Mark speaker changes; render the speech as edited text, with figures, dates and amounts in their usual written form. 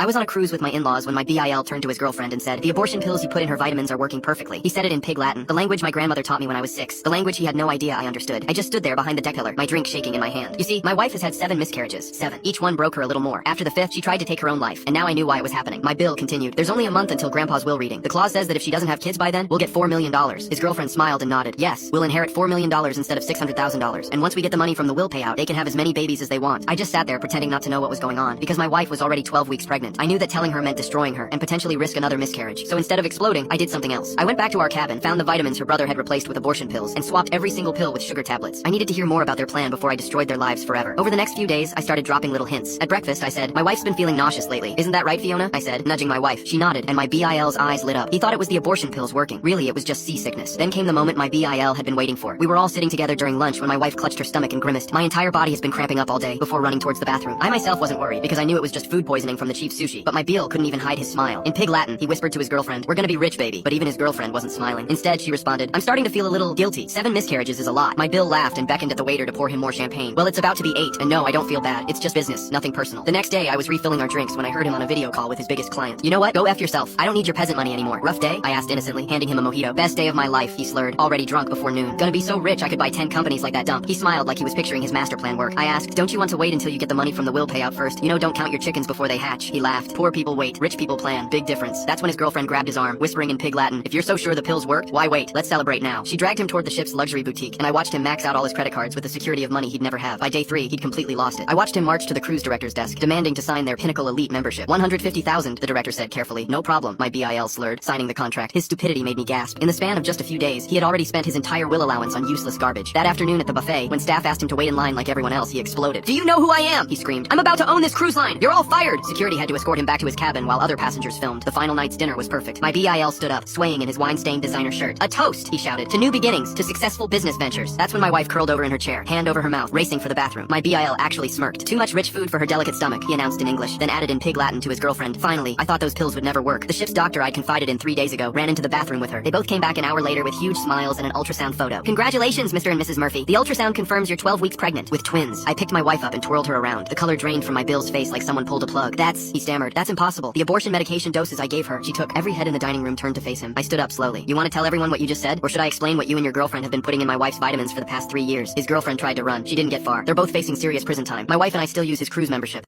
Speaker 1: I was on a cruise with my in-laws when my BIL turned to his girlfriend and said, "The abortion pills you put in her vitamins are working perfectly." He said it in pig Latin, the language my grandmother taught me when I was 6, the language he had no idea I understood. I just stood there behind the deck pillar, my drink shaking in my hand. You see, my wife has had 7 miscarriages. 7. Each one broke her a little more. After the 5th, she tried to take her own life, and now I knew why it was happening. My bill continued. There's only a month until Grandpa's will reading. The clause says that if she doesn't have kids by then, we'll get $4 million. His girlfriend smiled and nodded. Yes, we'll inherit $4 million instead of $600,000. And once we get the money from the will payout, they can have as many babies as they want. I just sat there pretending not to know what was going on, because my wife was already 12 weeks pregnant. I knew that telling her meant destroying her and potentially risk another miscarriage. So instead of exploding, I did something else. I went back to our cabin, found the vitamins her brother had replaced with abortion pills, and swapped every single pill with sugar tablets. I needed to hear more about their plan before I destroyed their lives forever. Over the next few days, I started dropping little hints. At breakfast, I said, "My wife's been feeling nauseous lately. Isn't that right, Fiona?" I said, nudging my wife. She nodded, and my BIL's eyes lit up. He thought it was the abortion pills working. Really, it was just seasickness. Then came the moment my BIL had been waiting for. We were all sitting together during lunch when my wife clutched her stomach and grimaced. My entire body has been cramping up all day before running towards the bathroom. I myself wasn't worried because I knew it was just food poisoning from the cheap sushi, but my BIL couldn't even hide his smile. In pig Latin, he whispered to his girlfriend, "We're gonna be rich, baby." But even his girlfriend wasn't smiling. Instead, she responded, "I'm starting to feel a little guilty. 7 miscarriages is a lot." My BIL laughed and beckoned at the waiter to pour him more champagne. "Well, it's about to be 8, and no, I don't feel bad. It's just business, nothing personal." The next day, I was refilling our drinks when I heard him on a video call with his biggest client. "You know what? Go F yourself. I don't need your peasant money anymore." "Rough day?" I asked innocently, handing him a mojito. "Best day of my life," he slurred, already drunk before noon. "Gonna be so rich I could buy 10 companies like that dump." He smiled like he was picturing his master plan work. I asked, "Don't you want to wait until you get the money from the will payout first? You know, don't count your chickens before they hatch." He laughed. "Poor people wait, rich people plan. Big difference." That's when his girlfriend grabbed his arm, whispering in pig Latin, "If you're so sure the pills worked, why wait? Let's celebrate now." She dragged him toward the ship's luxury boutique, and I watched him max out all his credit cards with the security of money he'd never have. By day 3, he'd completely lost it. I watched him march to the cruise director's desk, demanding to sign their Pinnacle Elite membership. "150,000, the director said carefully. "No problem," my BIL slurred, signing the contract. His stupidity made me gasp. In the span of just a few days, he had already spent his entire will allowance on useless garbage. That afternoon at the buffet, when staff asked him to wait in line like everyone else, he exploded. "Do you know who I am?" he screamed. "I'm about to own this cruise line. You're all fired." Security had to escort him back to his cabin while other passengers filmed. The final night's dinner was perfect. My BIL stood up, swaying in his wine-stained designer shirt. "A toast," he shouted, "to new beginnings, to successful business ventures." That's when my wife curled over in her chair, hand over her mouth, racing for the bathroom. My BIL actually smirked. "Too much rich food for her delicate stomach," he announced in English, then added in pig Latin to his girlfriend, "Finally, I thought those pills would never work." The ship's doctor I'd confided in 3 days ago ran into the bathroom with her. They both came back an hour later with huge smiles and an ultrasound photo. "Congratulations, Mr. and Mrs. Murphy. The ultrasound confirms you're 12 weeks pregnant with twins." I picked my wife up and twirled her around. The color drained from my BIL's face like someone pulled a plug. He stammered. "That's impossible. The abortion medication doses I gave her." She took. Every head in the dining room turned to face him. I stood up slowly. "You want to tell everyone what you just said? Or should I explain what you and your girlfriend have been putting in my wife's vitamins for the past 3 years?" His girlfriend tried to run. She didn't get far. They're both facing serious prison time. My wife and I still use his cruise membership.